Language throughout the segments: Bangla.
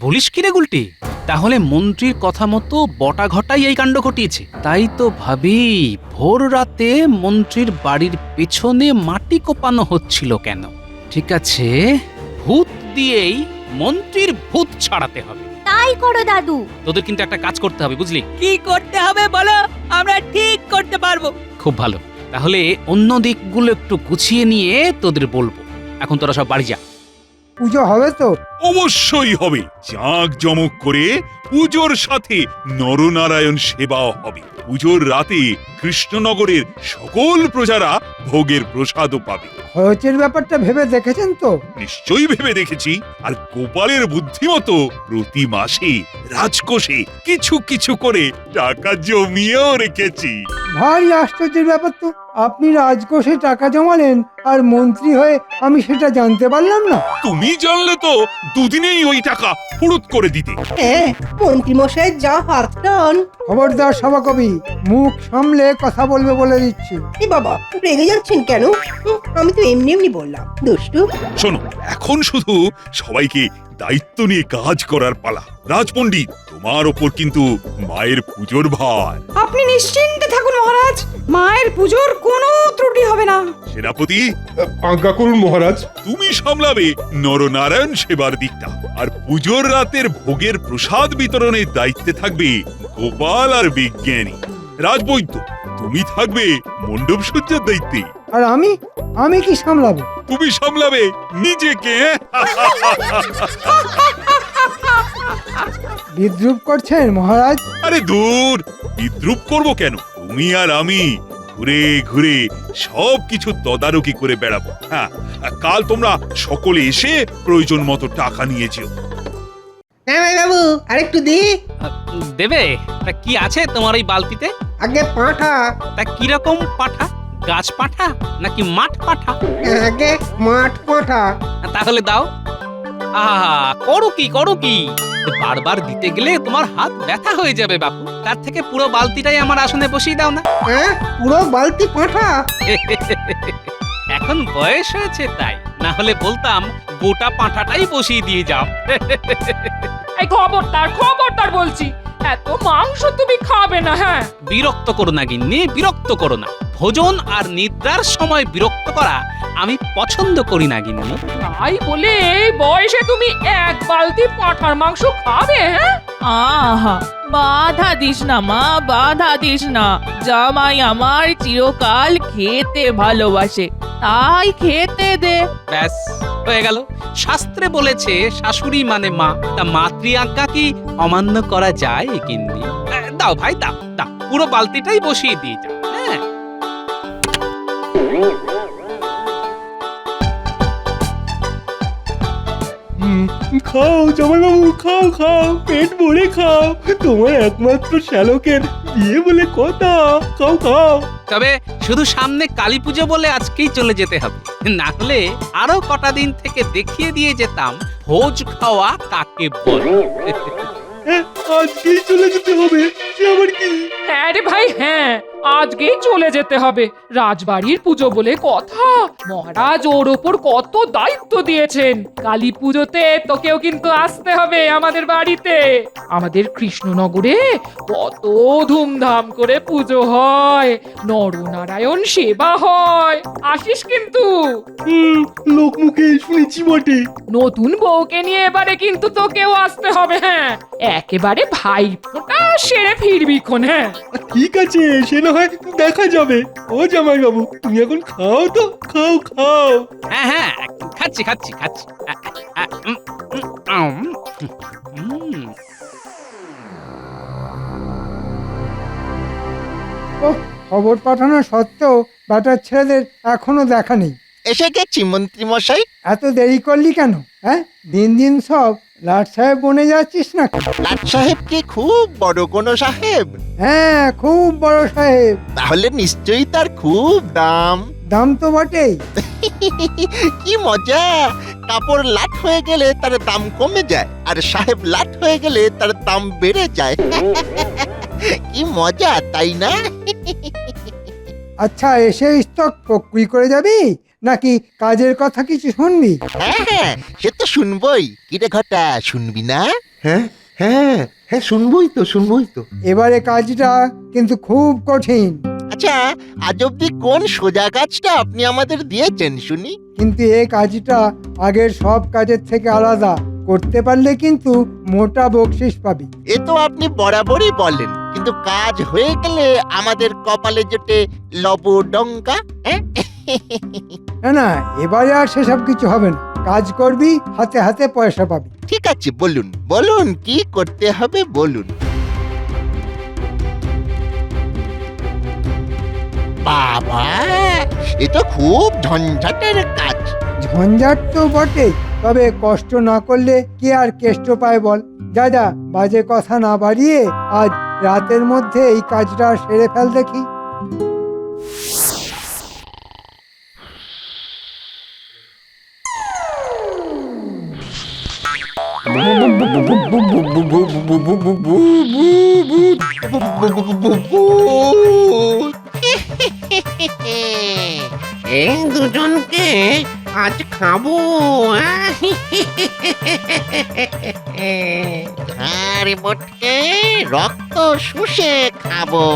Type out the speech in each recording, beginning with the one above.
বলিস কি রে গুলটি? তাহলে মন্ত্রীর কথা মতো বটা ঘটাই এই কাণ্ড ঘটিয়েছে। তাই তো ভাবি, ভোর রাতে মন্ত্রীর বাড়ির পেছনে মাটি কোপানো হচ্ছিল কেন? ঠিক আছে, ভূত দিয়েই মন্ত্রীর ভূত ছাড়াতে হবে। তাই করো দাদু। তোদের কিন্তু একটা কাজ করতে হবে, বুঝলি? কি করতে হবে বলো, আমরা ঠিক করতে পারবো। খুব ভালো। তাহলে অন্য দিকগুলো একটু গুছিয়ে নিয়ে তোদের বলবো। এখন তোরা সব বাড়ি যা। পুজো হবে তো? অবশ্যই হবে। জাঁক জমক করে পুজোর সাথে নরনারায়ণ সেবাও হবে। পুজোর রাতে কৃষ্ণনগরের সকল প্রজারা ভোগের প্রসাদও পাবে। খরচের ব্যাপারটা ভেবে দেখেছেন তো? নিশ্চয়ই ভেবে দেখেছি। আর গোপালের বুদ্ধিমতো প্রতি মাসে রাজকোষে কিছু কিছু করে টাকা জমিয়েও রেখেছি। ভারী আশ্চর্যের ব্যাপার তো, আপনি রাজকোষে টাকা জমালেন আর মন্ত্রী হয়ে আমি সেটা জানতে পারলাম না। তুমি জানলে তো দুদিনেই ওই টাকা ফুরুত করে দিতে। হ্যাঁ, মন্ত্রীমশাই যা হাত টান। খবরদার সভাকবি, মুখ সামলে কথা বলবে বলে দিচ্ছি। এ বাবা, রেগে যাচ্ছেন কেন? আমি তো এমনি এমনি বললাম, দুষ্টু। শোনো, এখন শুধু সবাইকে দায়িত্ব নিয়ে কাজ করার পালা। রাজপণ্ডিত, তোমার ওপর কিন্তু মায়ের পুজোর ভার। আপনি নিশ্চিন্তে থাকুন মহারাজ, মায়ের পুজোর কোনো ত্রুটি হবে না। সেনাপতি, আজ্ঞা করুন মহারাজ। তুমি সামলাবে নরনারায়ণ সেবার দিকটা, আর পুজোর রাতের ভোগের প্রসাদ বিতরণের দায়িত্বে থাকবে গোপাল আর বিজ্ঞানী। রাজবৈদ্য, তুমি থাকবে মণ্ডপ সজ্জার দায়িত্বে। আর আমি কি সামলাবো? তুমি সামলাবে নিজেকে। বিদ্রুপ করছেন মহারাজ? আরে দূর, বিদ্রুপ করব কেন? তুমি আর আমি ঘুরে ঘুরে সব কিছু তদারকি করে বেড়াবো। হ্যাঁ, কাল তোমরা সকলে এসে প্রয়োজন মতো টাকা নিয়ে যেও। হ্যাঁ বাবু, আরেকটু দি। দেবে? তা কি আছে তোমার এই বালতিতে? আগে পাঁঠা। তা কিরকম পাঠা? গাছ পাঠা নাকি মাঠ পাঠা? আগে মাঠ পাঁঠা। তাহলে দাও। আহা, করো কি? বারবার দিতে গেলে তোমার হাত ব্যথা হয়ে যাবে বাপু। তার থেকে পুরো বালতিটাই আমার আসনে বসিয়ে দাও না। হ্যাঁ, পুরো বালতি পাঁঠা। এখন বয়স হয়েছে তাই, না হলে বলতাম গোটা পাঁঠাটাই বসিয়ে দিয়ে যাও। এই খবরদার বলছি, এত মাংস তুমি খাবে না। হ্যাঁ, বিরক্ত করো না গিন্নি, বিরক্ত করো না। ভোজন আর নিদ্রার সময় বিরক্ত করা আমি পছন্দ করি না গিন্নি। তাই বলে এই বয়সে তুমি এক বালতি পাঁঠার মাংস খাবে? হ্যাঁ, আহা, বাধা দিস না মা, বাধা দিস না। জামাই আমার চিরকাল খেতে ভালোবাসে, তাই খেতে দে। ব্যাস হয়ে গেল। শাস্ত্রে বলেছে শাশুড়ি মানে মা, তা মাতৃ আজ্ঞা কি অমান্য করা যায় গিন্নি? দাও ভাই, দাও দাও, পুরো বালতিটাই বসিয়ে দিয়ে যাও। হ্যাঁ, খাও জামাইবাবু, খাও, পেট ভরে খাও। তোমার একমাত্র শ্যালকের বিয়ে বলে কথা। খাও। তবে শুধু সামনে কালী পুজো বলে আজকেই চলে যেতে হবে, না হলে আরো কটা দিন থেকে দেখিয়ে দিয়ে যেতাম ভোজ খাওয়া কাকে বলে। আজকেই চলে যেতে হবে? সে আবার কি? হ্যাঁ রে ভাই, হ্যাঁ, আজকেই চলে যেতে হবে। রাজবাড়ির পুজো বলে কথা, মহারাজ ওর ওপর কত দায়িত্ব দিয়েছেন। কালী পুজোতে তোকেও কিন্তু আসতে হবে আমাদের বাড়িতে। আমাদের কৃষ্ণনগরে কত ধুমধাম করে পুজো হয়, নরনারায়ণ সেবা হয়। আসিস কিন্তু। লোকমুখে শুনেছি বটে। নতুন বউকে নিয়ে এবারে কিন্তু তোকেও আসতে হবে। হ্যাঁ, একেবারে ভাই ফোঁটা সেরে ফিরবি খন। হ্যাঁ, ঠিক আছে, সে না হয় দেখা যাবে। ও জামাইবাবু, তুমি এখন খাও তো, খাও। হ্যাঁ হ্যাঁ, খাচ্ছি। খবর পাঠানো সত্ত্বেও বেটার ছেলেদের এখনো দেখা নেই। এসে গেছি মন্ত্রী মশাই। এত দেরি করলি কেন? হ্যাঁ, দিন সব লাট সাহেব বনে যাচ্ছিস না? লাট সাহেব কি খুব বড় কোনো সাহেব? হ্যাঁ, খুব বড় সাহেব। তাহলে নিশ্চয়ই তার খুব দাম। দাম তো বটেই। কি মজা! কাপড় লাট হয়ে গেলে তার দাম কমে যায়, আর সাহেব লাট হয়ে গেলে তার দাম বেড়ে যায়। কি মজা, তাই না? আচ্ছা, এসে স্টক প্রক্রি করে যাবি নাকি কাজের কথা কিছু শুনবি? হ্যাঁ, সে তো শুনবই। কিরে ঘটা, শুনবি না? হ্যাঁ হ্যাঁ হ্যাঁ, শুনবই তো। এবারে কাজটা কিন্তু খুব কঠিন, আচ্ছা, আজ অব্দি কোন সোজা কাজটা আপনি আমাদের দিয়েছেন শুনি? কিন্তু এই কাজটা আগের সব কাজের থেকে আলাদা। করতে পারলে কিন্তু মোটা বকশিস পাবি। এ তো আপনি বরাবরই বলেন, কিন্তু কাজ হয়ে গেলে আমাদের কপালে জোটে লবডঙ্কা। হ্যাঁ? না না, এবারে আর সেসব কিছু হবে না। কাজ করবি, হাতে হাতে পয়সা পাবি। ঠিক আছে, বলুন বলুন কি করতে হবে বলুন। বাবা, এ তো খুব ঝঞ্ঝাটের কাজ। ঝঞ্ঝাট তো বটে, তবে কষ্ট না করলে কে আর কেষ্ট পায় বল। যা যা, বাজে কথা না বাড়িয়ে আজ রাতের মধ্যে এই কাজটা সেরে ফেল দেখি। এই দুজনকে আজ খাবো। আরে বটকে রক্ত শুষে খাবো।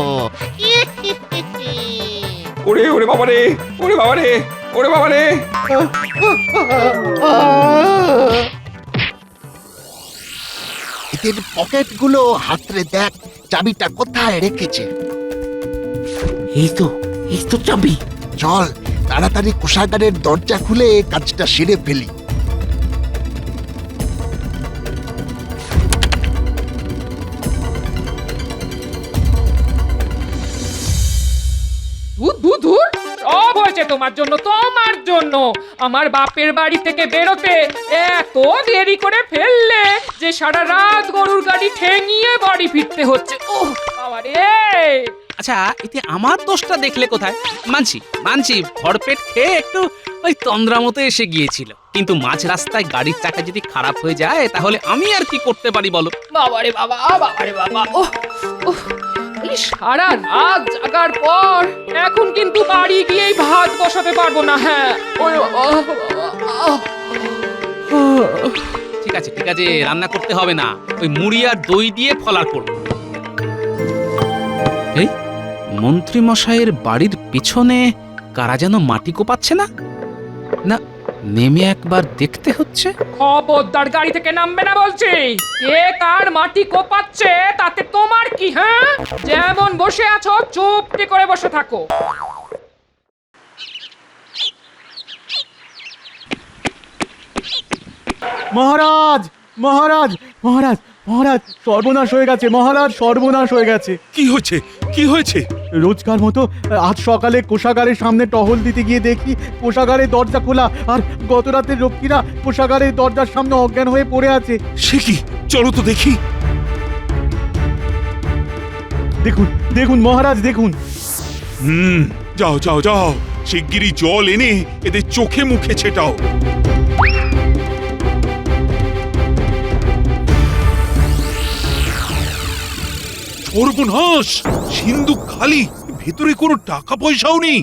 ওরে ওরে বাবারে, ওরে বাবারে, ওরে বাবারে। এদের পকেটগুলো হাতরে দেখ, চাবিটা কোথায় রেখেছে। এই তো চাবি। চল তাড়াতাড়ি কোষাগারের দরজা খুলে কাজটা সেরে ফেলি। ধুর, সব হয়েছে তোমার জন্য। আমার বাপের বাড়ি থেকে বেরোতে এত দেরি করে ফেললে যে সারা রাত গরুর গাড়ি ঠেঙিয়ে বাড়ি ফিরতে হচ্ছে। ওহ বাবা রে! আচ্ছা, এতে আমার দোষটা দেখলে কোথায়? মানছি ভরপেট খেয়ে একটু ওই তন্দ্রা মতো এসে গিয়েছিল, কিন্তু মাঝ রাস্তায় গাড়ির চাকা যদি খারাপ হয়ে যায় তাহলে আমি আর কি করতে পারি বলো? বাবারে বাবা, ওহ এই সারা রাত জাগার পর এখন কিন্তু বাড়ি গিয়েই ভাত বসাতে পারবো না। হ্যাঁ, ওরে বাবা, ঠিক আছে, রান্না করতে হবে না, ওই মুড়ি আর দই দিয়ে ফলার করবো। এই মন্ত্রী মশাইয়ের বাড়ির পিছনে কারা যেন মাটি কোপাচ্ছে না? না, নেমে একবার দেখতে হচ্ছে। খবরদার গাড়ি থেকে নামবে না বলছি। কে কার মাটি কোপাচ্ছে তাতে তোমার কি? হ্যাঁ, যেমন বসে আছো চুপটি করে বসে থাকো। মহারাজ মহারাজ মহারাজ মহারাজ, সর্বনাশ হয়ে গেছে মহারাজ, সর্বনাশ হয়ে গেছে। কি হয়েছে? রোজকার মতো আজ সকালে কোষাগারের সামনে টহল দিতে গিয়ে দেখি কোষাগারের দরজা খোলা, আর গত রাতে রক্ষীরা কোষাগারের দরজার সামনে অজ্ঞান হয়ে পড়ে আছে। সে কি? চলো তো দেখি। দেখুন মহারাজ, দেখুন। যাও, শিগগিরই জল এনে এদের চোখে মুখে ছেটাও। সর্বনাশ! সিন্ধুক খালি, ভেতরে কোনো টাকা পয়সাও নেই।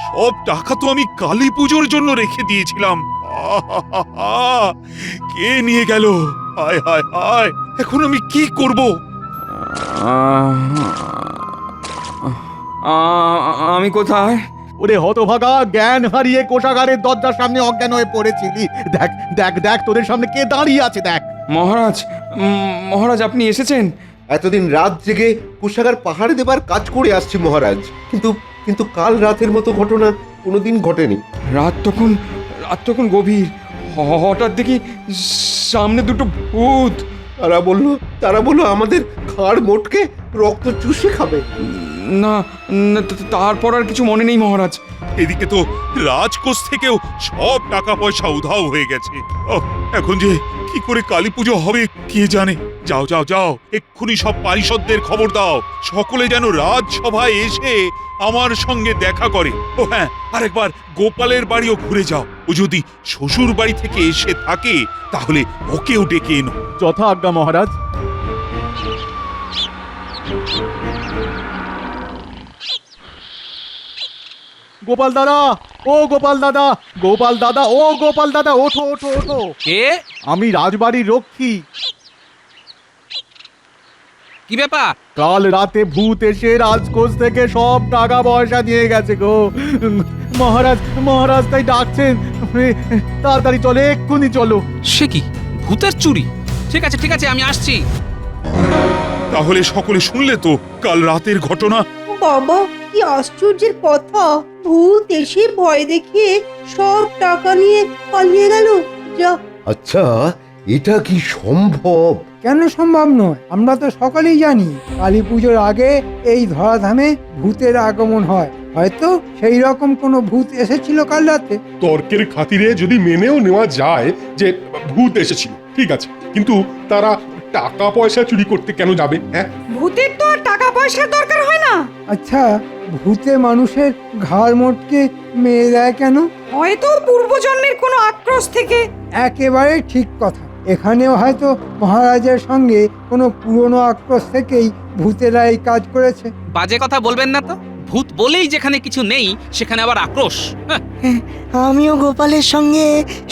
সব টাকা তো আমি কালী পুজোর জন্য রেখে দিয়েছিলাম। কে নিয়ে গেল? হায় হায় হায়, এখন আমি কি করব? আমি কোথায়? ওরে হতভাগা, জ্ঞান হারিয়ে কোষাগারের দরজার সামনে অজ্ঞান হয়ে পড়েছিলি। দেখ তোদের সামনে কে দাঁড়িয়ে আছে, দেখ। মহারাজ আপনি এসেছেন? এতদিন রাত জেগে কোষাগার পাহাড়ে দেবার কাজ করে আসছি মহারাজ, কিন্তু কাল রাতের মতো ঘটনা কোনোদিন ঘটেনি। রাত তখন গভীর, হঠাৎ দেখি সামনে দুটো ভূত। তারা বললো আমাদের ঘাড় মোটকে রক্ত চুষে খাবে। না, তারপর আর কিছু মনে নেই মহারাজ। এদিকে তো রাজকোষ থেকেও সব টাকা পয়সা উধাও হয়ে গেছে। এখন যে কি করে কালী পুজো হবে কে জানে। যাও, এক্ষুনি সব পারিষদদের খবর দাও, সকলে যেন রাজসভায় এসে আমার সঙ্গে দেখা করে। ও হ্যাঁ, আরেকবার গোপালের বাড়িও ঘুরে যাও। ও যদি শ্বশুর বাড়ি থেকে এসে থাকে তাহলে ওকেও ডেকে এনো। যথা আজ্ঞা মহারাজ। গোপাল দাদা, ও গোপাল দাদা, গোপাল দাদা, ও গোপাল দাদা, ওঠো ওঠো ওঠো। কে? আমি রাজবাড়ির রক্ষী। কি ব্যাপার? কাল রাতে ভূত এসে রাজকোষ থেকে সব টাকা পয়সা নিয়ে গেছে গো। মহারাজ, মহারাজ তাই ডাকছেন। তাড়াতাড়ি চলো, এক্ষুনি চলো। সে কি, ভূতের চুরি? ঠিক আছে ঠিক আছে, আমি আসছি। তাহলে সকলে শুনলে তো কাল রাতের ঘটনা। বাবা, কি আশ্চর্যের কথা! ভূত এসে ভয় দেখিয়ে সব টাকা নিয়ে পালিয়ে গেল। যা, আচ্ছা, এটা কি সম্ভব? কেন সম্ভব নয়? আমরা তো সকলেই জানি কালী পুজোর আগে এই ধরাধামে ভূতের আগমন হয়। হয়তো সেই রকম কোনো ভূত এসেছিল কাল রাতে। তর্কের খাতিরে যদি মেনেও নেওয়া যায় যে ভূত এসেছিল, ঠিক আছে, কিন্তু তারা টাকা পয়সা চুরি করতে কেন যাবে? হ্যাঁ, ভূতের তো আর টাকা পয়সার দরকার হয় না। আচ্ছা, ভূতে মানুষের ঘাড় মোটকে মেরে দেয় কেন? হয়তো পূর্বজন্মের কোনো আক্রোশ থেকে। একেবারে ঠিক কথা। এখানেও হয়তো মহারাজের সঙ্গে কোনো পুরনো আক্রোশ থেকেই ভূতেরা এই কাজ করেছে। বাজে কথা বলবেন না তো। ভূত বলেই যেখানে কিছু নেই সেখানে আবার আক্রোশ। হ্যাঁ, আমিও গোপালের সঙ্গে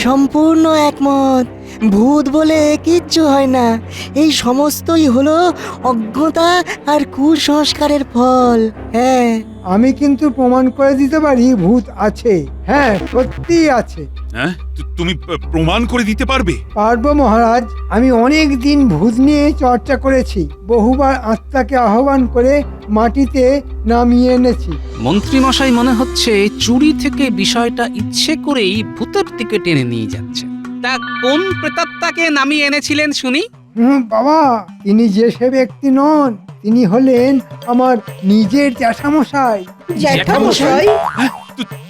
সম্পূর্ণ একমত। ভূত বলে কিচ্ছু হয় না, এই সমস্তই হলো অজ্ঞতা আর কুসংস্কারের ফল। হ্যাঁ, আমি কিন্তু প্রমাণ করে দিতে পারি ভূত আছে। হ্যাঁ, সত্যিই আছে। হ্যাঁ, তুমি প্রমাণ করে দিতে পারবে? পারবো মহারাজ। আমি অনেক দিন ভূত নিয়ে চর্চা করেছি, বহুবার আত্মাকে আহ্বান করে মাটিতে নামিয়ে এনেছি। মন্ত্রী মশাই মনে হচ্ছে চুরি থেকে বিষয়টা ইচ্ছে করেই ভূতের দিকে টেনে নিয়ে যাচ্ছে। তা কোন প্রেতাত্মাকে নামিয়ে এনেছিলেন শুনি? বাবা, তিনি যে সে ব্যক্তি নন, তিনি হলেন আমার নিজের জ্যাঠামশাই। জ্যাঠামশাই?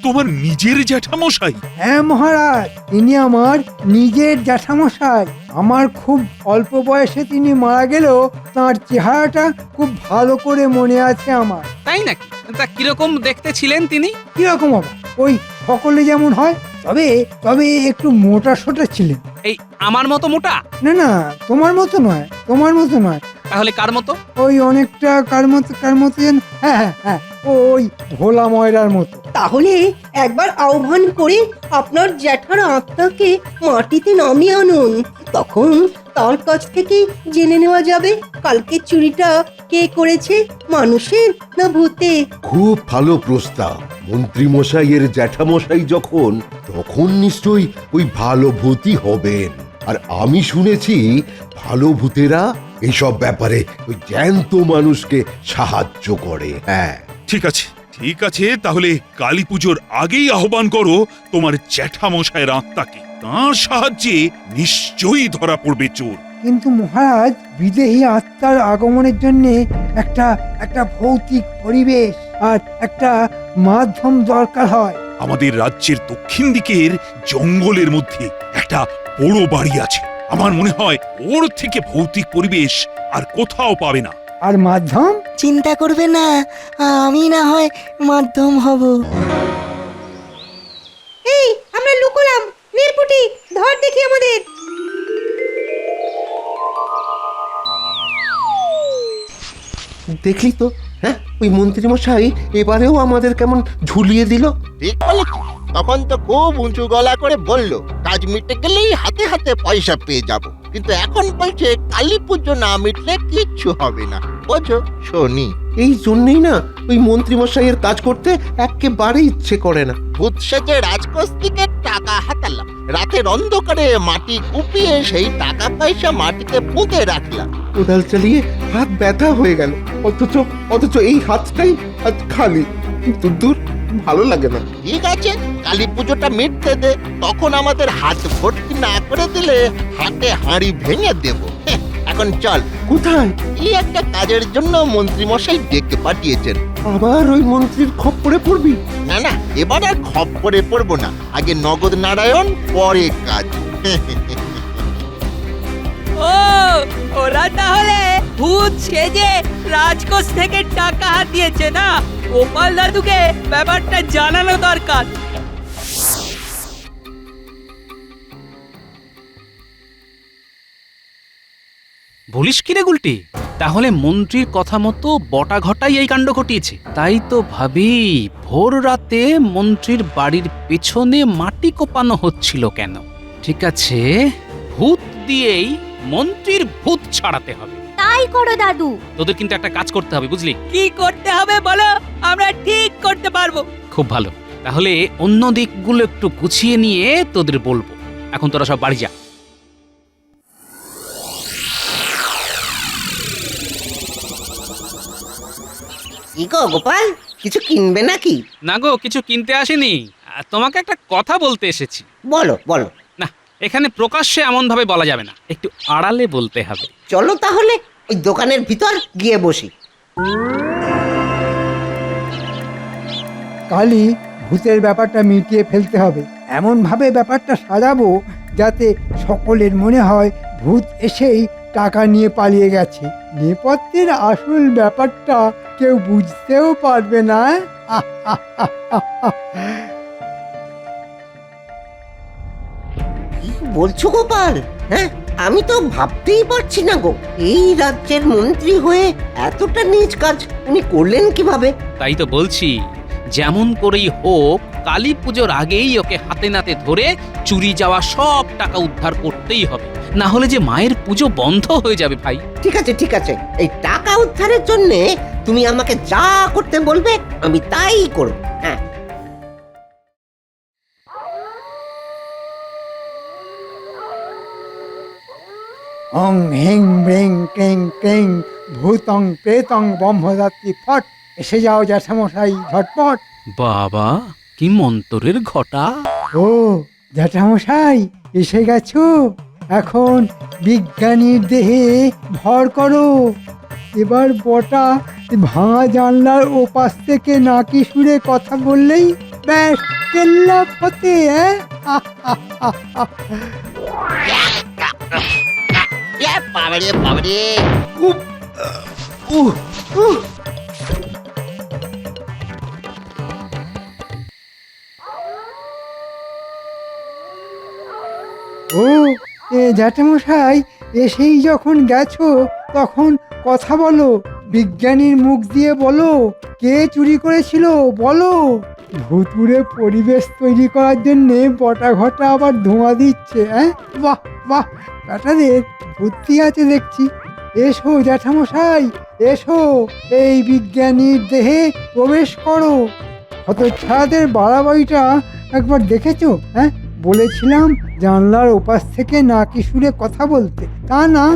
তোমার নিজের জ্যাঠামশাই? হ্যাঁ মহারাজ, তিনি আমার নিজের জ্যাঠামশাই। আমার খুব অল্প বয়সে তিনি মারা গেলেও তার চেহারাটা খুব ভালো করে মনে আছে আমার। তাই নাকি? তা কিরকম দেখতে ছিলেন তিনি? কিরকম হবে? ওই সকলে যেমন হয়, তবে তবে একটু মোটা সোটা ছিলেন। এই আমার মতো মোটা? না না, তোমার মতো নয়, তোমার মতো নয়। তাহলে কার মতো? ওই অনেকটা কার মতো যেন, হ্যাঁ হ্যাঁ হ্যাঁ, ওই ভোলা ময়রার মতো। তাহলে একবার আহ্বান করে আপনার জ্যাঠার আত্মাকে মাটিতে নামিয়ে আনুন। তখন তার কাছ থেকে জেনে নেওয়া যাবে কালকে চুরিটা কে করেছে, মানুষের না ভূতে। খুব ভালো প্রস্তাব। মন্ত্রী মশাইয়ের জ্যাঠামশাই যখন, তখন নিশ্চয়ই ওই ভালো ভূতই হবেন। আর আমি শুনেছি ভালো ভূতেরা এইসব ব্যাপারে ওই জ্যান্ত মানুষকে সাহায্য করে। হ্যাঁ, ঠিক আছে ঠিক আছে, তাহলে কালী পুজোর আগেই আহ্বান করো তোমার জ্যাঠামশায়ের আত্মাকে। তার সাহায্যে নিশ্চয়ই ধরা পড়বে চোর। কিন্তু মহারাজ, বিদেহী আত্মার আগমনের জন্য একটা ভৌতিক পরিবেশ আর একটা মাধ্যম দরকার হয়। আমাদের রাজ্যের দক্ষিণ দিকের জঙ্গলের মধ্যে একটা বড় বাড়ি আছে। আমার মনে হয় ওর থেকে ভৌতিক পরিবেশ আর কোথাও পাবে না। আর মাধ্যম? চিন্তা করবে না, আমি না হয় মাধ্যম হব। এই, আমরা লুকোলাম। নীলপুটি, ধর দেখি আমাদের। দেখলি তো? হ্যাঁ, ওই মন্ত্রী মশাই এবারেও আমাদের কেমন ঝুলিয়ে দিল। ঠিক বলেছি। তখন তো খুব উঁচু গলা করে বলল কাজ মিটে গেলেই হাতে হাতে পয়সা পেয়ে যাব, কিন্তু এখন বলছে কালী পুজো না মিটলে কিচ্ছু হবে না। বোঝো শনি, এই জন্যই না ওই মন্ত্রী মশাইয়ের কাজ করতে একেবারে ইচ্ছে করে না। ভূত সেজে রাজকোষ থেকে টাকা হাতালাম, রাতের অন্ধকারে মাটি কুপিয়ে সেই টাকা পয়সা মাটিতে পুঁতে রাখলাম। কোদাল চালিয়ে হাত ব্যথা হয়ে গেল, অথচ এই হাতটাই আজ খালি। দূর, ভালো লাগে না। ঠিক আছে, কালী পুজোটা মিটতে দে, তখন আমাদের হাত ভর্তি না করে দিলে হাতে হাঁড়ি ভেঙে দেব। এখন চল। কোথায়? এই একটা কাজের জন্য মন্ত্রী মশাই ডেকে পাঠিয়েছেন। আবার ওই মন্ত্রীর খপ্পরে পড়বি? না না, এবার আর খপ্পরে পড়বো না। আগে নগদ নারায়ণ, পরে কাজ। ও, ওরা তাহলে ভূত সেজে রাজকোষ থেকে টাকা হাতিয়েছে না? গোপাল দাদুকে ব্যাপারটা জানানো দরকার। বলিস কি রে গুলটি? তাহলে মন্ত্রীর কথা মতো বটা ঘটাই এই কাণ্ড ঘটিয়েছে। তাই তো ভাবি ভোর রাতে মন্ত্রীর বাড়ির পেছনে মাটি কোপানো হচ্ছিল কেন? ঠিক আছে, ভূত দিয়েই মন্ত্রীর ভূত ছাড়াতে হবে। তাই করো দাদু। তোদের কিন্তু একটা কাজ করতে হবে, বুঝলি? কি করতে হবে বলো, আমরা ঠিক করতে পারবো। খুব ভালো, তাহলে অন্য দিকগুলো একটু গুছিয়ে নিয়ে তোদের বলবো। এখন তোরা সব বাড়ি যা। কি গো গোপাল, কিছু কিনবে নাকি? না গো, কিছু কিনতে আসিনি, তোমাকে একটা কথা বলতে এসেছি। বলো বলো। না, এখানে প্রকাশ্যে এমন ভাবে বলা যাবে না, একটু আড়ালে বলতে হবে। চলো তাহলে ওই দোকানের ভিতর গিয়ে বসি। কালই ভূতের ব্যাপারটা মিটিয়ে ফেলতে হবে। এমন ভাবে ব্যাপারটা সাজাবো যাতে সকলের মনে হয় ভূত এসেই টাকা নিয়ে পালিয়ে গেছে। নেপথ্যের আসল ব্যাপারটা কেউ বুঝতেও পারবে না। কি বলছো গোপাল? হ্যাঁ, আমি তো ভাবতেই পারছি না গো, এই রাজ্যের মন্ত্রী হয়ে এতটা নীচ কাজ উনি করলেন কিভাবে? তাই তো বলছি, যেমন করেই হোক কালী পুজোর আগেই ওকে হাতে নাতে ধরে চুরি যাওয়া সব টাকা উদ্ধার করতেই হবে, না হলে যে মায়ের পুজো বন্ধ হয়ে যাবে ভাই। ঠিক আছে ঠিক আছে, এই টাকা উদ্ধারের জন্য তুমি আমাকে যা করতে বলবে আমি তাই করব। হ্যাঁ, অং হেং ব্রেং ক্রেং ক্রেং ভূতং প্রেতং ব্রহ্মদাত্রী ফট। এসে যাও জ্যাঠামশাই ঝটপট। বাবা, কি মন্তরের ঘটা! ও জ্যাঠামশাই এসে গেছো? এখন বিজ্ঞানীর দেহে ভর করো। এবার বটা ভাঙা জানলার ওপাশ থেকে নাকি সুরে কথা বললেই ব্যাস কেল্লা ফতে। বাবারে বাবারে, ও জ্যাঠামশাই এসেই যখন গেছো তখন কথা বলো। বিজ্ঞানীর মুখ দিয়ে বলো কে চুরি করেছিল বলো। ভুতুড়ে পরিবেশ তৈরি করার জন্যে বটা ঘটা আবার ধোঁয়া দিচ্ছে। বাহ বাহ, ব্যাটাদের বুদ্ধি আছে দেখছি। এসো জ্যাঠামশাই এসো, এই বিজ্ঞানীর দেহে প্রবেশ করো। হতচ্ছাড়াদের বাড়াবাড়িটা একবার দেখেছো? বলেছিলাম জানলার ওপাশ থেকে নাকি সুরে কথা বলতে, তা না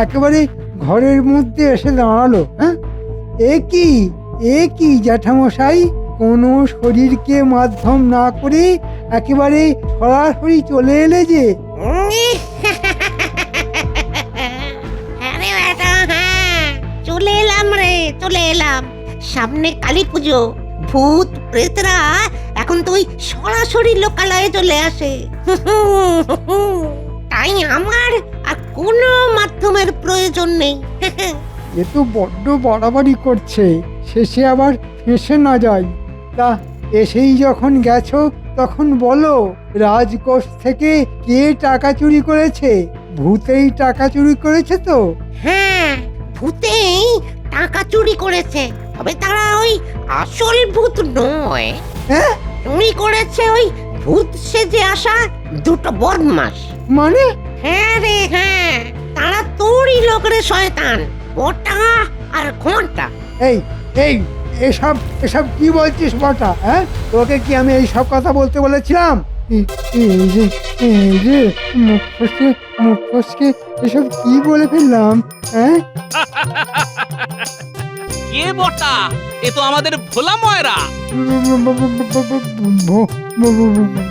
একেবারে ঘরের মধ্যে এসে দাঁড়ালো। এ কি জ্যাঠামশাই, কোনো শরীরকে মাধ্যম না করে একেবারে সরাসরি চলে এলে যে। চলে এলাম রে, চলে এলাম। সামনে কালী পুজো, ভূত প্রেতরা এখন তো ওই সরাসরি লোকালয়ে চলে আসে। তাই আমার আর কোনো মাধ্যমের প্রয়োজন নেই। এ তো বড্ড বাড়াবাড়ি করছে, শেষে আবার ফেঁসে না যায়। তা এসেই যখন গেছো তখন বলো রাজকোষ থেকে কে টাকা চুরি করেছে? ভূতেই টাকা চুরি করেছে তো? হ্যাঁ, ভূতেই টাকা চুরি করেছে, তবে তারা ওই আসল ভূত নয়। চুরি করেছে ওই ভূত সেজে আসা দুটো বদমাস। মানে? হ্যাঁ রে হ্যাঁ, তারা তোরই লোক রে শয়তান, বটা আর ঘন্টা। এই এই এসব এসব কি বলছিস বটা? তোকে কি আমি এই সব কথা বলতে বলেছিলাম? এই যে মুখ ফসকে এসব কি বলে ফেললাম? কে বটা? এ তো আমাদের ভোলা ময়রা।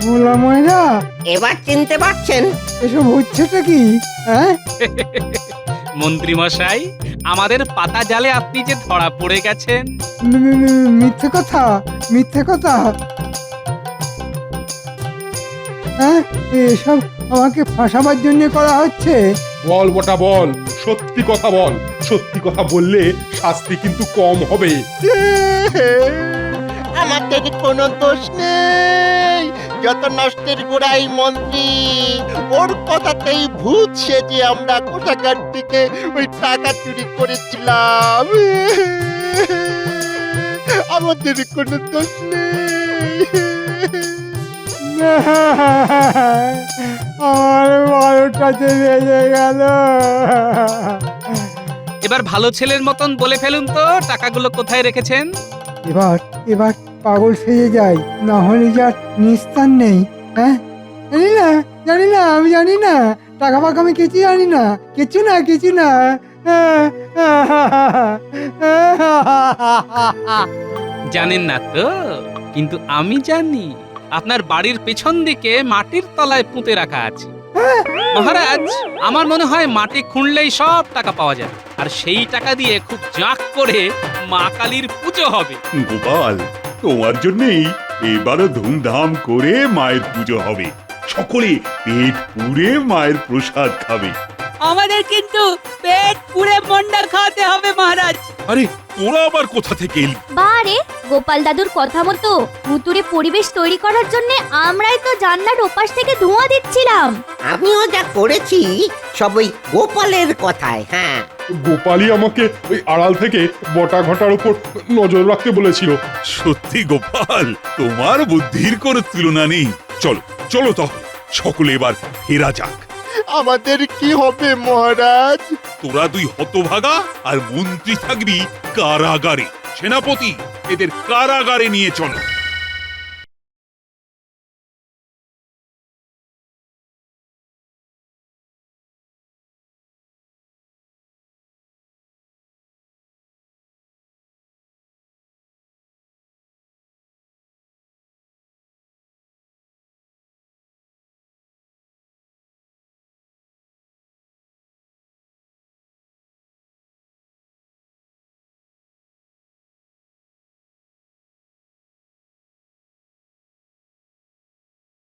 ভোলা ময়রা? এবার চিনতে পারছেন? এসব হচ্ছেটা কি? মন্ত্রী মশাই, আমাদের পাতা জালে আপনি যে ধরা পড়ে গেছেন। মিথ্যে কথা, মিথ্যে কথা। এসব আমাকে ফাঁসাবার জন্য করা হচ্ছে। বল বটা বল, সত্যি কথা বল। সত্যি কথা বললে শাস্তি কিন্তু কম হবে। আমাদের কোনো দোষ নেই, যত নষ্টের গোড়াই মন্ত্রী, ওর কথাতেই ভূত সেজে আমরা কোষাগার থেকে ওই টাকা চুরি করেছিলাম। আমাদের কোনো দোষ নেই। আমার বারোটাতে বেজে গেল। এবার ভালো ছেলের মতন বলে ফেলুন তো টাকাগুলো কোথায় রেখেছেন। এবার এবার পাগল সেজে যাই, না হলে যার নিস্তার নেই। হ্যাঁ, জানি না, আমি জানি না, টাকা ফাঁকা আমি কিছু জানি না, কিছু না। জানেন না তো, কিন্তু আমি জানি আপনার বাড়ির পেছন দিকে মাটির তলায় পুঁতে রাখা আছে। মহারাজ, আমার মনে হয় মাটি খুঁড়লেই সব টাকা পাওয়া যাবে, আর সেই টাকা দিয়ে খুব জাঁক করে মা কালীর পুজো হবে। গোপাল, তোমার জন্যই এবারও ধুমধাম করে মায়ের পুজো হবে। সকলে পেট পুড়ে মায়ের প্রসাদ খাবে। আমাদের কিন্তু পেট পুড়ে মন্ডা খাওয়াতে হবে মহারাজ। আরে তোরা আবার কোথা থেকে এলি? বারে গোপাল দাদুর কথা মতো ভুতুড়ে পরিবেশ তৈরি করার জন্য আমরাই তো জানলার ওপাশ থেকে ধোঁয়া দিচ্ছিলাম। আমিও যা করেছি সব ওই গোপালের কথায়। হ্যাঁ, গোপালই আমাকে ওই আড়াল থেকে বটা ঘটার উপর নজর রাখতে বলেছিল। সত্যি গোপাল, তোমার বুদ্ধির কোনো তুলনা নেই। চলো চলো তাহলে সকলে এবার ফেরা যাক। আমাদের কি হবে মহারাজ? তোরা দুই হতভাগা আর মন্ত্রী থাকবি কারাগারে। সেনাপতি, এদের কারাগারে নিয়ে চলো।